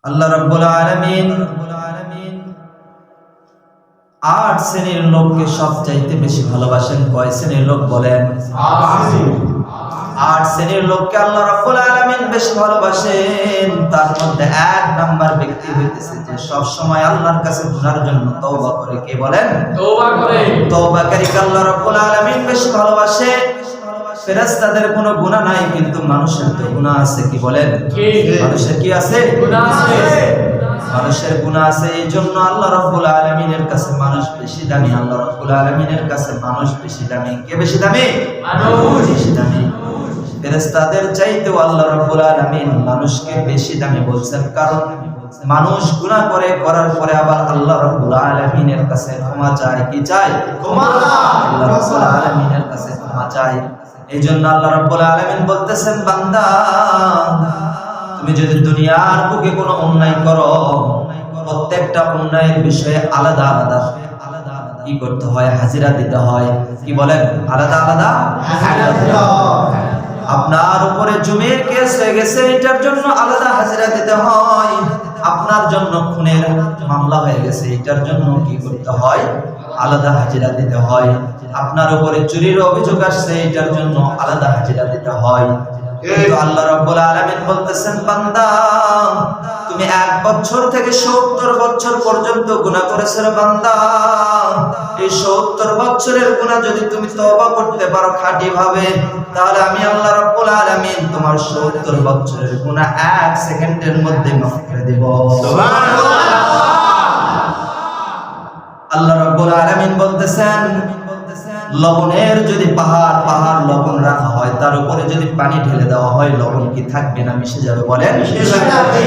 আল্লাহ রাব্বুল আলামিন ৮ শ্রেণীর লোককে সবচাইতে বেশি ভালোবাসেন। কয় শ্রেণীর লোক বলেন? ৮ শ্রেণীর লোককে আল্লাহ রাব্বুল আলামিন বেশি ভালোবাসেন। তার মধ্যে ১ নাম্বার ব্যক্তি হইতেছে যে সব সময় আল্লাহর কাছে গুনার জন্য তওবা করে। কে বলেন? তওবা করে। তওবাকারীকে আল্লাহ রাব্বুল আলামিন বেশি ভালোবাসে। ফেরেশতাদের কোনো গুনাহ নাই, কিন্তু মানুষের তো গুনাহ আছে। কি বলেন? মানুষের কি আছে? গুনাহ আছে। মানুষের গুনাহ আছে, এই জন্য আল্লাহ রাব্বুল আলামিনের কাছে মানুষ বেশি দামি। আল্লাহ রাব্বুল আলামিনের কাছে মানুষ বেশি দামি। কে বেশি দামি? মানুষ বেশি দামি। ফেরেশতাদের চাইতেও আল্লাহ রাব্বুল আলামিন মানুষকে বেশি দামি বলছেন, কারণ মানুষ গুনাহ করে, করার পরে আবার আল্লাহ রাব্বুল আলামিনের কাছে ক্ষমা চায়। কি চায়? ক্ষমা। আল্লাহ রাব্বুল আলামিনের কাছে ক্ষমা চায়। এই জন্য আল্লাহ রাব্বুল আলামিন বলতেছেন, বান্দা তুমি যদি দুনিয়ার বুকে কোনো অন্যায় করো, প্রত্যেকটা অন্যায়ের বিষয়ে আলাদা আলাদা কি করতে হয়? হাজিরা দিতে হয়। কি বলেন? আলাদা আলাদা হাজিরা দিতে হয়। আপনার উপরে জমির কেস হয়ে গেছে, এটার জন্য আলাদা হাজিরা দিতে হয়। আপনার জন্য খুনের মামলা হয়ে গেছে, এটার জন্য কি করতে হয়? আলাদা হাজিরা দিতে হয়। আপনার উপরে চুরির অভিযোগ আসছে, এটার জন্য আলাদা হাজিরা দিতে হয়। কিন্তু আল্লাহ রাব্বুল আলামিন বলতেছেন, বান্দা তুমি ১ বছর থেকে ৭০ বছর পর্যন্ত গুনাহ করেছো রে বান্দা। এই ৭০ বছরের গুনাহ যদি তুমি তওবা করতে পারো খাঁটি ভাবে, তাহলে আমি আল্লাহ রাব্বুল আলামিন তোমার ৭০ বছরের গুনাহ ১ সেকেন্ডের মধ্যে মাফ করে দেব। সুবহানাল্লাহ। আল্লাহ রাব্বুল আলামিন বলতেছেন, লবণের যদি পাহাড় পাহাড় লবণ রাখা হয়, তার উপরে যদি পানি ঢেলে দেওয়া হয়, লবণ কি থাকবে না মিশে যাবে? বলেন মিশে যাবে।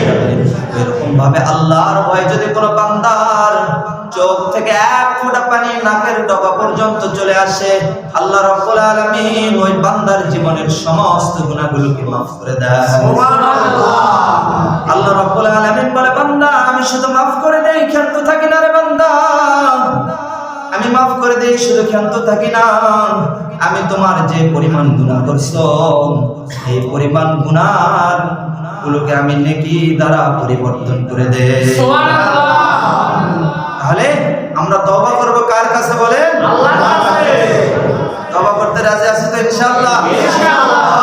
এরকম ভাবে আল্লাহর ভয় যদি কোনো বান্দার চোখ থেকে ১ ফোঁটা পানি নাকের ডগা পর্যন্ত চলে আসে, আল্লাহ রাব্বুল আলামিন ওই বান্দার জীবনের সমস্ত গুনাহগুলোকে মাফ করে দেয়। সুবহানাল্লাহ। আল্লাহ রাব্বুল আলামিন বলে, বান্দা আমি শুধু মাফ করে দেই, ক্ষান্ত থাকি না রে বান্দা। আমি মাফ করে দেই, শুধু ক্ষান্ত থাকি না, আমি তোমার যে পরিমাণ গুনাহ করছো, এই পরিমাণ গুনাহ গুলোকে আমি নেকি দ্বারা পরিবর্তন করে দেই। সুবহানাল্লাহ। তাহলে আমরা তওবা করব কার কাছে? বলেন আল্লাহর কাছে। তওবা করতে রাজি আছি তো ইনশাআল্লাহ? ইনশাআল্লাহ।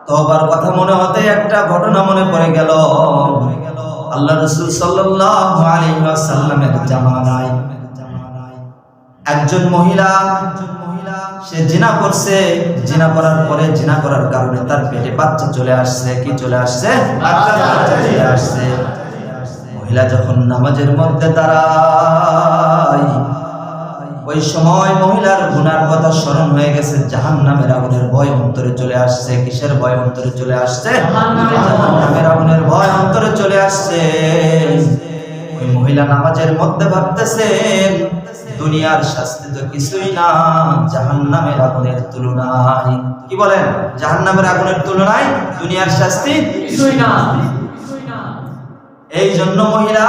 তওবার কথা মনে হতে একটা ঘটনা মনে পড়ে গেল। আল্লাহ রাসূল সাল্লাল্লাহু আলাইহি ওয়াসাল্লামের জামানায় একজন মহিলা সে জিনা করছে। জিনা করার পরে জিনা করার কারণে তার পেটে বাচ্চা চলে আসছে। কি চলে আসছে? বাচ্চা চলে আসছে। মহিলা যখন নামাজের মধ্যে দাঁড়ায়, ওই সময় মহিলার গুনার কথা স্মরণ হয়ে গেছে। জাহান্নামের আগুনের ভয় অন্তরে চলে আসছে। কিসের ভয় অন্তরে চলে আসছে? জাহান্নামের আগুনের ভয় অন্তরে চলে আসছে। ওই মহিলা নামাজের মধ্যে ভাবতেছেন, দুনিয়ার শাস্তি তো কিছুই না জাহান্নামের আগুনের তুলনায়। কি বলেন? জাহান্নামের আগুনের তুলনায় দুনিয়ার শাস্তি কিছুই না। এই জন্য মহিলা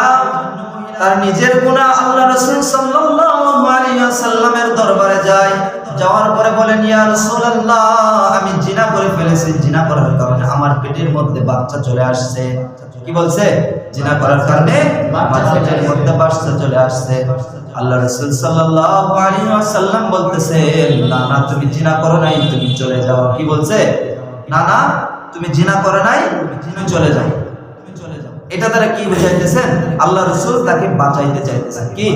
তার নিজের গুনাহ আল্লাহ রাসূল সাল্লাল্লাহু আলাইহি ওয়াসাল্লামের দরবারে যায়। যাওয়ার পরে বলেন, ইয়া রাসূলুল্লাহ, আমি জিনা করে ফেলেছি। জিনা করার কারণে আমার পেটের মধ্যে বাচ্চা চলে আসছে। কি বলছে? জিনা করার কারণে আমার পেটের মধ্যে বাচ্চা চলে আসছে। আল্লাহ রাসূল সাল্লাল্লাহু আলাইহি ওয়াসাল্লাম বলতেছেন, না না, তুমি জিনা করো নাই, তুমি চলে যাও। কি বলছে? না না, তুমি জিনা করো নাই, তুমি চলে যাও। এটা দ্বারা কি বুঝাইতেছেন? আল্লাহ রাসূল তাকে বাঁচাইতে চাইতেছেন। কি?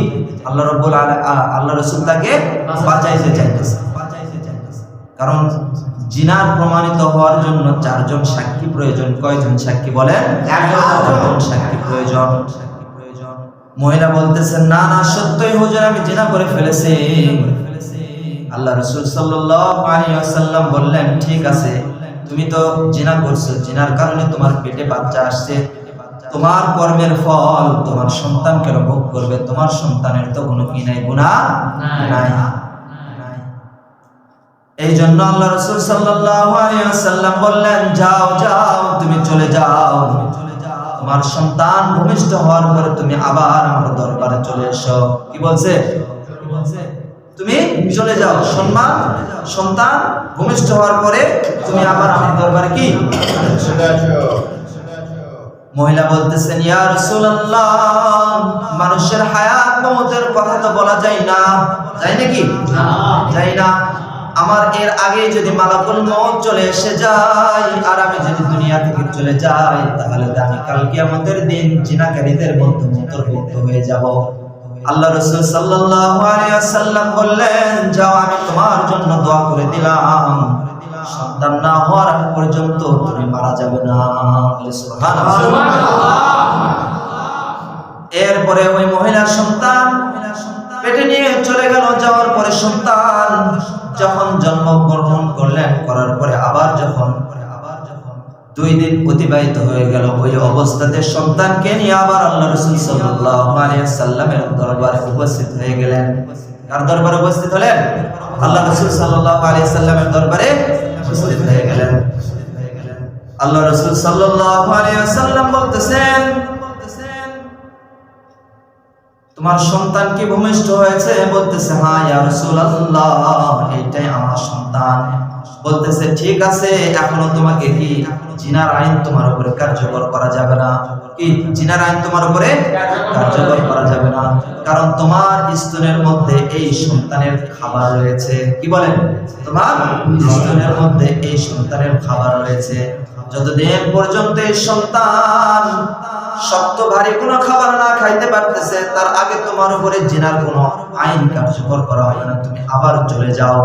আল্লাহ রাসূল তাকে বাঁচাইতে চাইতেছেন। কারণ জিনার প্রমাণিত হওয়ার জন্য ৪ জন সাক্ষী প্রয়োজন। কয়জন সাক্ষী বলেন? ১ জন সাক্ষী প্রয়োজন। মহিলা বলতেছেন, না না, সত্যই হুজুর, আমি জিনা করে ফেলেছি। আল্লাহ রাসূল সাল্লাল্লাহু আলাইহি ওয়াসাল্লাম বললেন, ঠিক আছে, তুমি তো জিনা করছো, জিনার কারণে তোমার পেটে বাচ্চা আসছে, তোমার কর্মের ফল তোমার সন্তান কেন ভোগ করবে? তোমার সন্তানের তো কোনো কি নাই, গুনাহ নাই। এই জন্য আল্লাহ রাসূল সাল্লাল্লাহু আলাইহি ওয়াসাল্লাম বললেন, যাও যাও, তুমি চলে যাও। তোমার সন্তান ভূমিষ্ঠ হওয়ার পরে তুমি আবার আমার দরবারে চলে এসো। কি বলছে? তুমি চলে যাও, সন্তান ভূমিষ্ঠ হওয়ার পরে তুমি আবার আমার দরবারে কি চলে আসো। মহিলা বলতেছেন, ইয়া রাসূলুল্লাহ, মানুষের হায়াত মওতের কথা তো বলা যায় না, যায় নাকি? যায় না। আমার এর আগে যদি মালাকুল মউত চলে এসে যায় আর আমি যদি দুনিয়া থেকে চলে যাই, তাহলে আমি কাল কিয়ামতের দিন জিনাকারীদের মধ্যে অন্তর্ভুক্ত হয়ে যাব। আল্লাহ রাসূল সাল্লাল্লাহু আলাইহি ওয়াসাল্লাম বললেন, যাও, আমি তোমার জন্য দোয়া করে দিলাম, সন্তান না হওয়ার আগ পর্যন্ত তুমি মারা যাবে না। সুবহানাল্লাহ। এরপরে ওই মহিলার সন্তান পেটে নিয়ে চলে গেল। যাওয়ার পরে সন্তান যখন জন্মগ্রহণ করলেন, করার পরে আবার যখন 2 দিন অতিবাহিত হয়ে গেল, ওই অবস্থাতে সন্তানকে নিয়ে আবার আল্লাহ রাসূল সাল্লাল্লাহু আলাইহি ওয়াসাল্লামের দরবারে উপস্থিত হয়ে গেলেন। কার দরবারে উপস্থিত হলেন? আল্লাহ রাসূল সাল্লাল্লাহু আলাইহি ওয়াসাল্লামের দরবারে উপস্থিত হয়ে গেলেন। আল্লাহ রাসূল সাল্লাল্লাহু আলাইহি ওয়াসাল্লাম বলতেছেন, তোমার সন্তান কি ভূমিষ্ঠ হয়েছে? বলতেছে, হ্যাঁ ইয়া রাসূলুল্লাহ, এইটাই আমার সন্তান। বলতেছে, ঠিক আছে, এখনো তোমাকে কি জিনার আইন তোমার উপরে কার্যকর করা যাবে না? কি জিনার আইন তোমার উপরে কার্যকর করা যাবে না, কারণ তোমার স্তনের মধ্যে এই সন্তানের খাবার রয়েছে। কি বলেন? তোমার স্তনের মধ্যে এই সন্তানের খাবার রয়েছে। যতদিন পর্যন্ত এই সন্তান শক্ত ভারী কোনো খাবার না খাইতে পারতেছে, তার আগে তোমার উপরে জিনার কোনো আইন কার্যকর করা হবে না, তুমি আবার চলে যাও।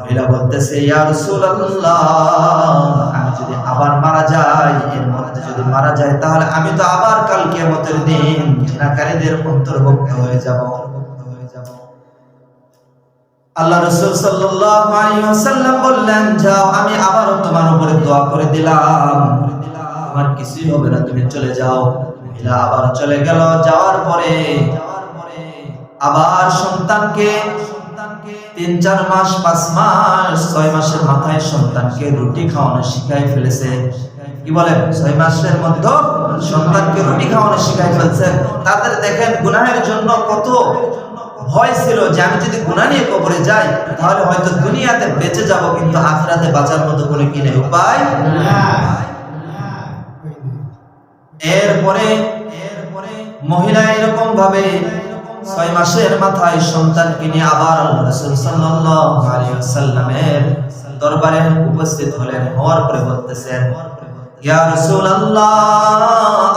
মহিলা বলতেছে, ইয়া রাসূলুল্লাহ, আমি যদি আবার মারা যাই, এর মধ্যে যদি মারা যায়, তাহলে আমি তো আবার কাল কিয়ামতের দিন জিনাকারীদের অন্তর্ভুক্ত হয়ে যাব। আল্লাহ রাসূল সাল্লাল্লাহু আলাইহি ওয়াসাল্লাম বললেন, যাও, আমি আবারও তোমার উপরে দোয়া করে দিলাম, তোমার কিছুই হবে না, তুমি চলে যাও। মহিলা আবার চলে গেল। যাওয়ার পরে আবার সন্তানকে 3-4 মাস, 5 মাস, 6 মাসের মাথায় সন্তানকে রুটি খাওয়ানো শিখাই ফেলেছে। কি বলেন? 6 মাসের মধ্যে সন্তানকে রুটি খাওয়ানো শিখাই ফেলছে। তাদের দেখেন গুনাহের জন্য কত ভয় ছিল যে আমি যদি গুনাহ নিয়ে কবরে যাই, তাহলে হয়তো দুনিয়াতে বেঁচে যাব, কিন্তু আখিরাতে বাঁচার মতো কোনো কি নেই, উপায় না। এরপরে মহিলা এরকম ভাবে 6 মাসের মাথায় সন্তানকে নিয়ে আবার আল্লাহ রাসূল সাল্লাল্লাহু আলাইহি ওয়াসাল্লামের দরবারে উপস্থিত হলেন। হওয়ার পরে বলতেছেন, ইয়া রাসূলুল্লাহ,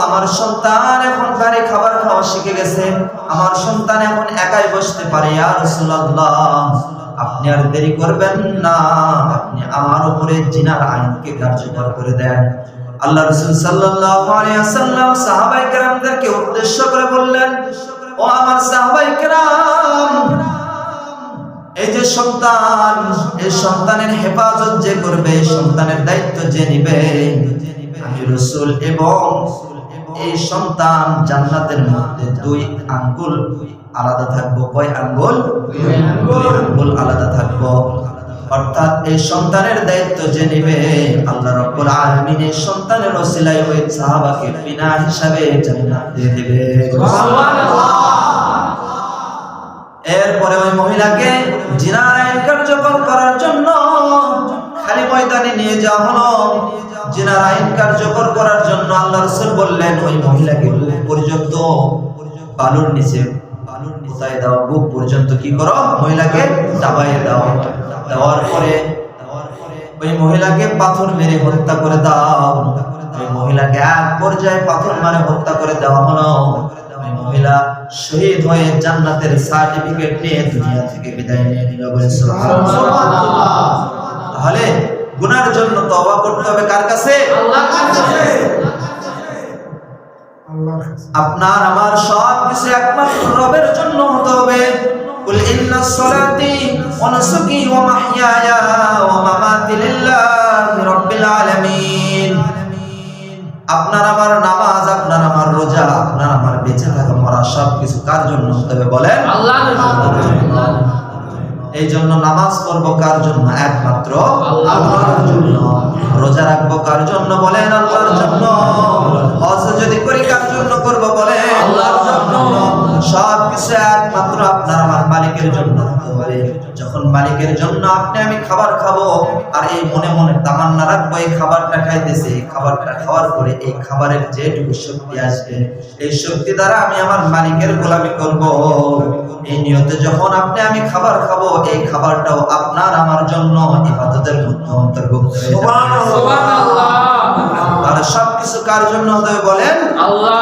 আমার সন্তান এখন ভারী খাবার খাওয়া শিখে গেছে, আমার সন্তান এখন একাই বসতে পারে। ইয়া রাসূলুল্লাহ, আপনি আর দেরি করবেন না, আপনি আমার উপরে জিনার আইনকে কার্যকর করে দেন। আল্লাহ রাসূল সাল্লাল্লাহু আলাইহি ওয়াসাল্লাম সাহাবায়ে কেরামদেরকে উদ্দেশ্য করে বললেন, ও আমার সাহাবায়ে কেরাম, এই যে সন্তান, এই সন্তানের হেফাজত যে করবে, সন্তানের দায়িত্ব যে নিবে, আমি রাসূল এবং এই সন্তান জান্নাতের মধ্যে 2 আঙ্গুল আলাদা থাকবো। কয় আঙ্গুল? 2 আঙ্গুল আলাদা থাকবো। অর্থাৎ এই সন্তানের দায়িত্ব যে নিবে, আল্লাহ রাব্বুল আলামিন এই সন্তানের ওসিলায় ওই সাহাবাকে বিনা হিসাবে জান্নাত দিয়ে দিবে। সুবহানাল্লাহ। এরপরে ওই মহিলাকে জিনার আইন কার্যকর করার জন্য খালি ময়দানে নিয়ে যাওয়া হলো। জিনার আইন কার্যকর করার জন্য আল্লাহ রাসূল বললেন, ওই মহিলাকে বুক পর্যন্ত বালুর নিচে কোথায় দাও, বুক পর্যন্ত কি করো, মহিলাকে চাপাইয়ে দাও। দেওয়ার পরে ওই মহিলাকে পাথর মেরে হত্যা করে দাও। ওই মহিলাকে এক পর্যায়ে পাথর মারে হত্যা করে দেওয়া হলো। ওই মহিলা শহীদ হয়ে জান্নাতের সার্টিফিকেট নিয়ে দুনিয়া থেকে বিদায় নিয়ে নিল। বলে সুবহানাল্লাহ। তাহলে গুনার জন্য তওবা করতে হবে কার কাছে? আল্লাহর কাছে। আপনার আমার সব কিছু একমাত্র রবের জন্য হতে হবে। কুল ইন্নাস সালাতি ওয়া নুসুকি ওয়া মাহইয়ায়া ওয়া মামাতি লিল্লাহি রাব্বিল আলামিন। আপনার আমার নামাজ, আপনার আমার রোজা, আপনার আমার বেঁচে থাকা মরা সব কিছু কার জন্য হতে হবে বলেন? আল্লাহর জন্য। এই জন্য নামাজ পড়বো কার জন্য? একমাত্র আল্লাহর জন্য। রোজা রাখবো কার জন্য বলেন? আল্লাহর জন্য। হজ যদি করি কার জন্য করব বলেন? আল্লাহর জন্য। সব কিছু একমাত্র আপনার আমার মালিকের জন্য হতে হবে। যখন মালিকের জন্য আপনি আমি আমি খাবার খাবো, আর এই মনে মনে তামান্না রাখবো এই খাবারটা খাইতেছি, এই খাবারটা খাওয়ার পরে এই খাবারের যেটুকু শক্তি আসবে এই শক্তি দ্বারা আমি আমার মালিকের গোলামি করব। এই নিয়তে যখন আমি খাবার খাবো, এই খাবারটাও আপনার আমার জন্য ইবাদতের মধ্যে অন্তর্ভুক্ত হয়ে যাবে। সুবহানাল্লাহ। আর সবকিছু কার জন্য হবে বলেন? আল্লাহ।